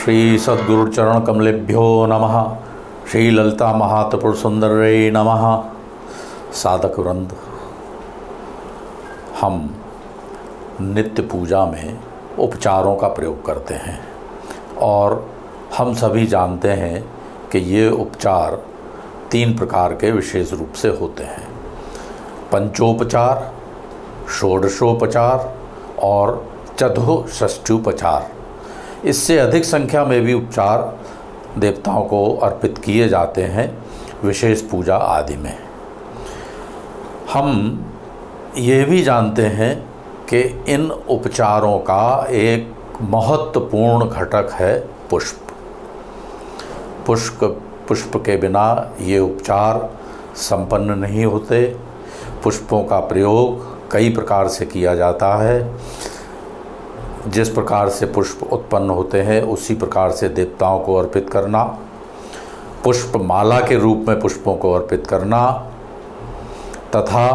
श्री सद्गुरुचरण कमलेभ्यो नमः। श्री ललिता महात्रिपुर सुंदरी नमः। साधक वृंद, हम नित्य पूजा में उपचारों का प्रयोग करते हैं और हम सभी जानते हैं कि ये उपचार 3 प्रकार के विशेष रूप से होते हैं: पंचोपचार, षोडशोपचार और चतुष्षष्ठ्युपचार। इससे अधिक संख्या में भी उपचार देवताओं को अर्पित किए जाते हैं विशेष पूजा आदि में। हम ये भी जानते हैं कि इन उपचारों का एक महत्वपूर्ण घटक है पुष्प। पुष्प के बिना ये उपचार संपन्न नहीं होते। पुष्पों का प्रयोग कई प्रकार से किया जाता है। जिस प्रकार से पुष्प उत्पन्न होते हैं उसी प्रकार से देवताओं को अर्पित करना, पुष्प माला के रूप में पुष्पों को अर्पित करना तथा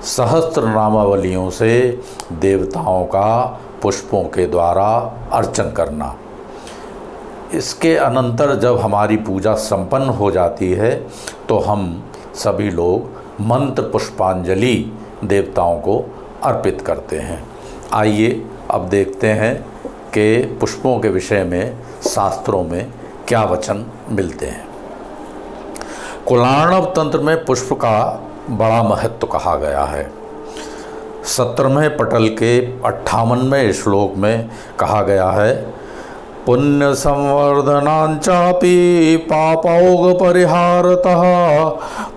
सहस्त्र नामावलियों से देवताओं का पुष्पों के द्वारा अर्चन करना। इसके अनंतर जब हमारी पूजा संपन्न हो जाती है तो हम सभी लोग मंत्र पुष्पांजलि देवताओं को अर्पित करते हैं। आइए अब देखते हैं कि पुष्पों के विषय में शास्त्रों में क्या वचन मिलते हैं। कुलार्णव तंत्र में पुष्प का बड़ा महत्व कहा गया है। 17वें पटल के 58वें श्लोक में कहा गया है: पुण्य संवर्धनांचापि पापौघ परिहारतः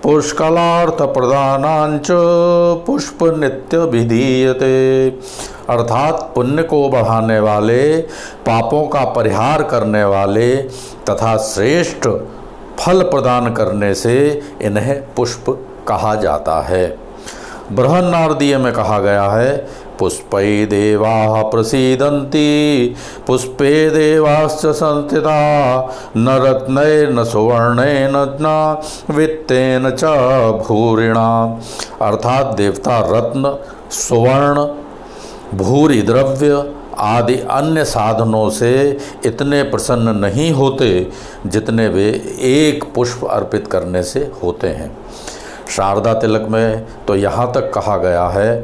पुष्कलार्थ प्रदानांच पुष्प नित्य विधीयते। अर्थात पुण्य को बढ़ाने वाले, पापों का परिहार करने वाले तथा श्रेष्ठ फल प्रदान करने से इन्हें पुष्प कहा जाता है। बृहन्नारदीय में कहा गया है: पुष्पै देवाः प्रसीदन्ति पुष्पे देवाश्च संस्थिता न रत्नैर्न सुवर्णेन न वित्तेन च भूरिणा। अर्थात देवता रत्न, सुवर्ण, भूरि द्रव्य आदि अन्य साधनों से इतने प्रसन्न नहीं होते जितने वे एक पुष्प अर्पित करने से होते हैं। शारदा तिलक में तो यहाँ तक कहा गया है: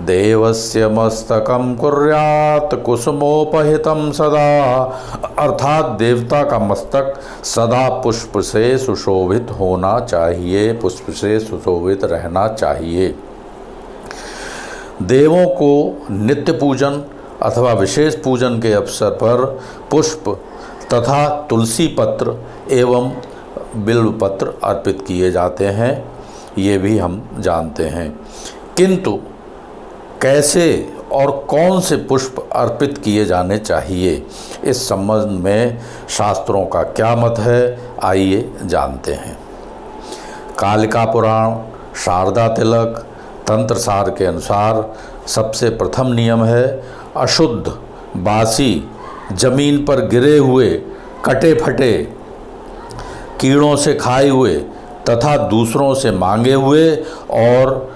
देवस्य मस्तकम कुर्यात् कुसुमोपहितं सदा। अर्थात देवता का मस्तक सदा पुष्प से सुशोभित होना चाहिए, पुष्प से सुशोभित रहना चाहिए। देवों को नित्य पूजन अथवा विशेष पूजन के अवसर पर पुष्प तथा तुलसी पत्र एवं बिल्व पत्र अर्पित किए जाते हैं, ये भी हम जानते हैं। किंतु कैसे और कौन से पुष्प अर्पित किए जाने चाहिए, इस संबंध में शास्त्रों का क्या मत है, आइए जानते हैं। कालिका पुराण, शारदा तिलक, तंत्रसार के अनुसार सबसे प्रथम नियम है: अशुद्ध, बासी, जमीन पर गिरे हुए, कटे फटे, कीड़ों से खाए हुए तथा दूसरों से मांगे हुए और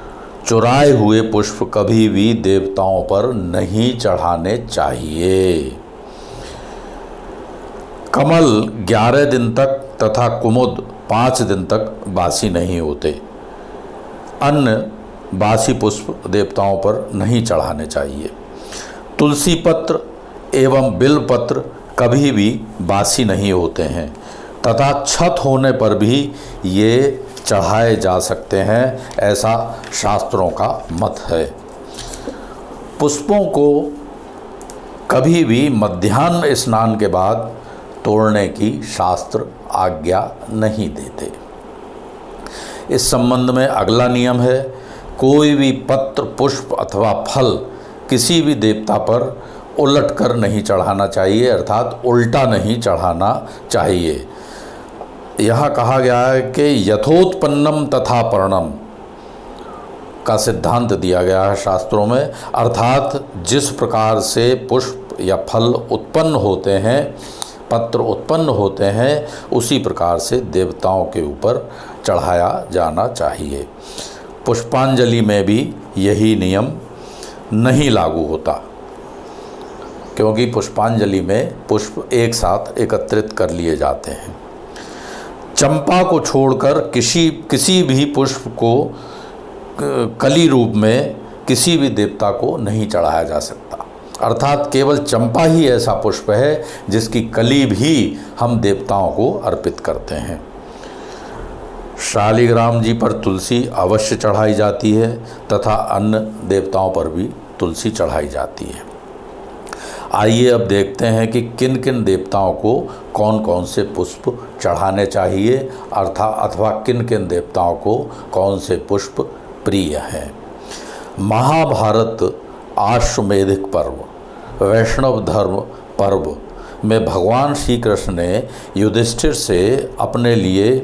चुराए हुए पुष्प कभी भी देवताओं पर नहीं चढ़ाने चाहिए। कमल 11 दिन तक तथा कुमुद 5 दिन तक बासी नहीं होते। अन्य बासी पुष्प देवताओं पर नहीं चढ़ाने चाहिए। तुलसी पत्र एवं बिल्व पत्र कभी भी बासी नहीं होते हैं तथा छत होने पर भी ये चढ़ाए जा सकते हैं, ऐसा शास्त्रों का मत है। पुष्पों को कभी भी मध्याह्न स्नान के बाद तोड़ने की शास्त्र आज्ञा नहीं देते। इस संबंध में अगला नियम है: कोई भी पत्र, पुष्प अथवा फल किसी भी देवता पर उलट कर नहीं चढ़ाना चाहिए, अर्थात उल्टा नहीं चढ़ाना चाहिए। यहाँ कहा गया है कि यथोत्पन्नम तथा पर्णम का सिद्धांत दिया गया है शास्त्रों में। अर्थात जिस प्रकार से पुष्प या फल उत्पन्न होते हैं, पत्र उत्पन्न होते हैं, उसी प्रकार से देवताओं के ऊपर चढ़ाया जाना चाहिए। पुष्पांजलि में भी यही नियम नहीं लागू होता। क्योंकि पुष्पांजलि में पुष्प एक साथ एकत्रित कर लिए जाते हैं। चंपा को छोड़कर किसी भी पुष्प को कली रूप में किसी भी देवता को नहीं चढ़ाया जा सकता, अर्थात केवल चंपा ही ऐसा पुष्प है जिसकी कली भी हम देवताओं को अर्पित करते हैं। शालिग्राम जी पर तुलसी अवश्य चढ़ाई जाती है तथा अन्य देवताओं पर भी तुलसी चढ़ाई जाती है। आइए अब देखते हैं कि किन किन देवताओं को कौन कौन से पुष्प चढ़ाने चाहिए अथवा किन किन देवताओं को कौन से पुष्प प्रिय हैं। महाभारत आश्वमेधिक पर्व वैष्णव धर्म पर्व में भगवान श्री कृष्ण ने युधिष्ठिर से अपने लिए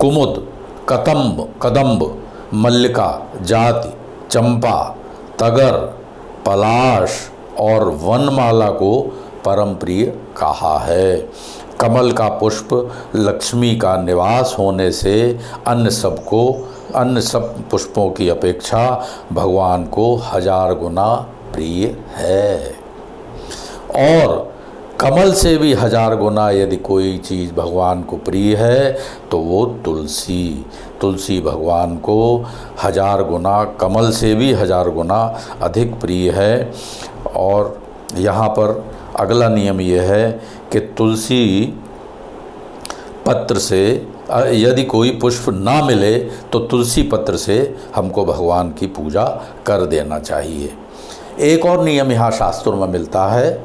कुमुद, कदम्ब, मल्लिका, जाति, चंपा, तगर, पलाश और वनमाला को परम प्रिय कहा है। कमल का पुष्प लक्ष्मी का निवास होने से अन्य सब पुष्पों की अपेक्षा भगवान को 1000 गुना प्रिय है। और कमल से भी 1000 गुना यदि कोई चीज़ भगवान को प्रिय है तो वो तुलसी भगवान को 1000 गुना, कमल से भी 1000 गुना अधिक प्रिय है। और यहाँ पर अगला नियम यह है कि तुलसी पत्र से यदि कोई पुष्प ना मिले तो तुलसी पत्र से हमको भगवान की पूजा कर देना चाहिए। एक और नियम यहाँ शास्त्रों में मिलता है,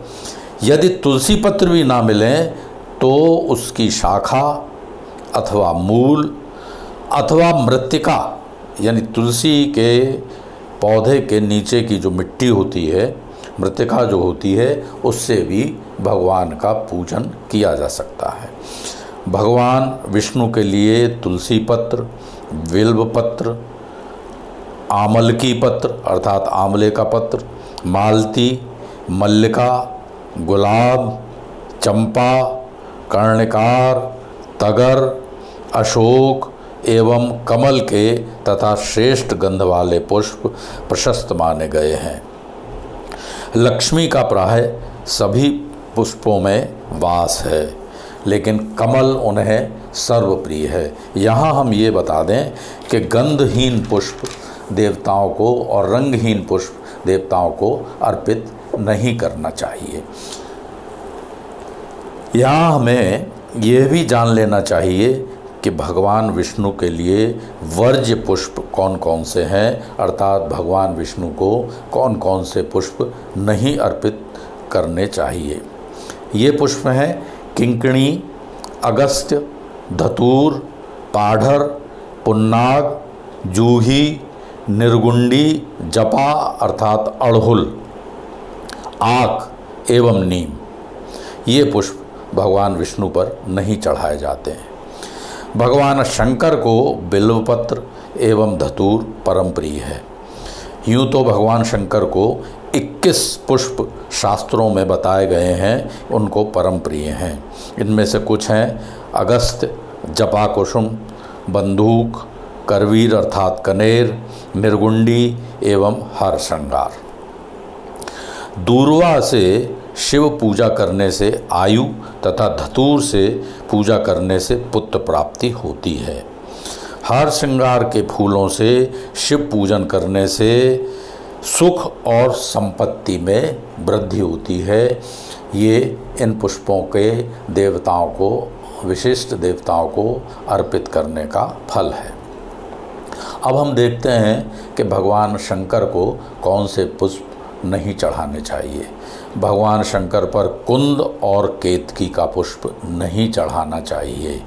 यदि तुलसी पत्र भी ना मिलें तो उसकी शाखा अथवा मूल अथवा मृत्तिका, यानी तुलसी के पौधे के नीचे की जो मिट्टी होती है, मृत्तिका जो होती है, उससे भी भगवान का पूजन किया जा सकता है। भगवान विष्णु के लिए तुलसी पत्र, बिल्व पत्र, आमलकी पत्र अर्थात आंवले का पत्र, मालती, मल्लिका, गुलाब, चंपा, कर्णिकार, तगर, अशोक एवं कमल के तथा श्रेष्ठ गंध वाले पुष्प प्रशस्त माने गए हैं। लक्ष्मी का प्राय सभी पुष्पों में वास है, लेकिन कमल उन्हें सर्वप्रिय है। यहाँ हम ये बता दें कि गंधहीन पुष्प देवताओं को और रंगहीन पुष्प देवताओं को अर्पित नहीं करना चाहिए। यहाँ हमें यह भी जान लेना चाहिए कि भगवान विष्णु के लिए वर्ज्य पुष्प कौन कौन से हैं, अर्थात भगवान विष्णु को कौन कौन से पुष्प नहीं अर्पित करने चाहिए। ये पुष्प हैं किंकणी, अगस्त्य, धतूर, पाढ़र, पुन्नाग, जूही, निर्गुंडी, जपा अर्थात अड़हुल, आक एवं नीम। ये पुष्प भगवान विष्णु पर नहीं चढ़ाए जाते हैं। भगवान शंकर को बिल्वपत्र एवं धतूर परम प्रिय है। यूँ तो भगवान शंकर को 21 पुष्प शास्त्रों में बताए गए हैं, उनको परम प्रिय हैं। इनमें से कुछ हैं अगस्त्य, जपा कुसुम, बंदूक, करवीर अर्थात कनेर, निर्गुंडी एवं हर श्रृंगार। दूर्वा से शिव पूजा करने से आयु तथा धतूर से पूजा करने से पुत्र प्राप्ति होती है। हर श्रृंगार के फूलों से शिव पूजन करने से सुख और संपत्ति में वृद्धि होती है। ये इन पुष्पों के देवताओं को, विशिष्ट देवताओं को अर्पित करने का फल है। अब हम देखते हैं कि भगवान शंकर को कौन से पुष्प नहीं चढ़ाने चाहिए। भगवान शंकर पर कुंद और केतकी का पुष्प नहीं चढ़ाना चाहिए।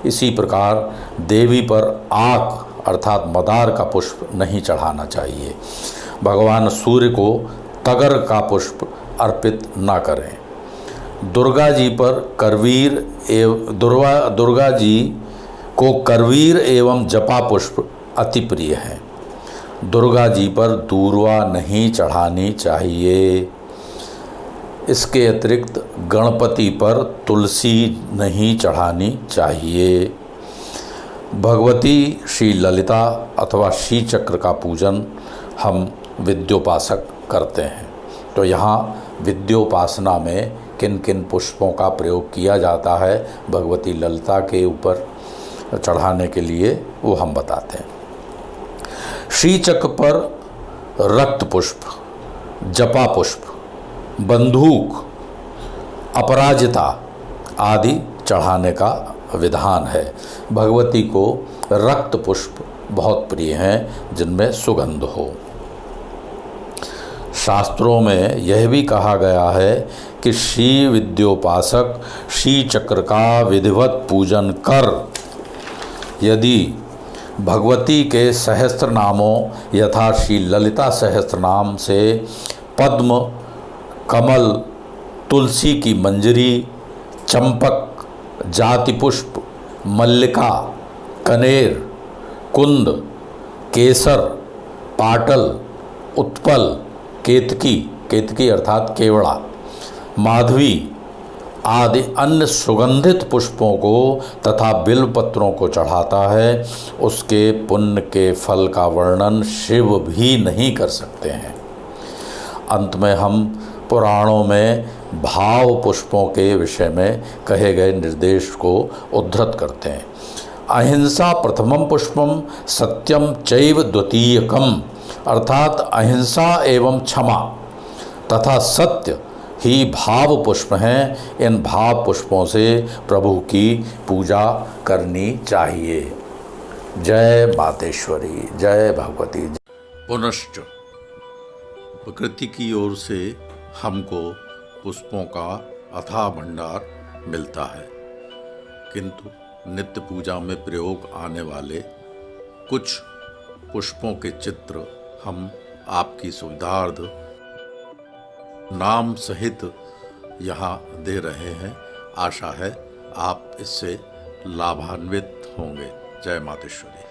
इसी प्रकार देवी पर आक अर्थात मदार का पुष्प नहीं चढ़ाना चाहिए। भगवान सूर्य को तगर का पुष्प अर्पित न करें। दुर्गा जी पर दुर्गा जी को करवीर एवं जपा पुष्प अति प्रिय है। दुर्गा जी पर दूर्वा नहीं चढ़ानी चाहिए। इसके अतिरिक्त गणपति पर तुलसी नहीं चढ़ानी चाहिए। भगवती श्री ललिता अथवा श्री चक्र का पूजन हम विद्योपासक करते हैं, तो यहाँ विद्योपासना में किन किन पुष्पों का प्रयोग किया जाता है भगवती ललिता के ऊपर चढ़ाने के लिए, वो हम बताते हैं। श्रीचक्र पर रक्त पुष्प, जपा पुष्प, बंदूक, अपराजिता आदि चढ़ाने का विधान है। भगवती को रक्त पुष्प बहुत प्रिय हैं जिनमें सुगंध हो। शास्त्रों में यह भी कहा गया है कि श्री विद्योपासक श्री चक्र का विधिवत पूजन कर यदि भगवती के सहस्त्र नामों यथा श्री ललिता सहस्त्र नाम से पद्म, कमल, तुलसी की मंजरी, चंपक, जाति पुष्प, मल्लिका, कनेर, कुंद, केसर, पाटल, उत्पल, केतकी, केतकी अर्थात केवड़ा, माधवी आदि अन्य सुगंधित पुष्पों को तथा बिल्व पत्रों को चढ़ाता है, उसके पुण्य के फल का वर्णन शिव भी नहीं कर सकते हैं। अंत में हम पुराणों में भाव पुष्पों के विषय में कहे गए निर्देश को उद्धृत करते हैं। अहिंसा प्रथमम पुष्पम सत्यम चैव द्वितीयकम, अर्थात अहिंसा एवं क्षमा तथा सत्य ही भाव पुष्प हैं। इन भाव पुष्पों से प्रभु की पूजा करनी चाहिए। जय मातेश्वरी, जय भगवती। पुनश्च प्रकृति की ओर से हमको पुष्पों का अथाह भंडार मिलता है, किंतु नित्य पूजा में प्रयोग आने वाले कुछ पुष्पों के चित्र हम आपकी सुविधार्थ नाम सहित यहाँ दे रहे हैं। आशा है आप इससे लाभान्वित होंगे। जय मातेश्वरी।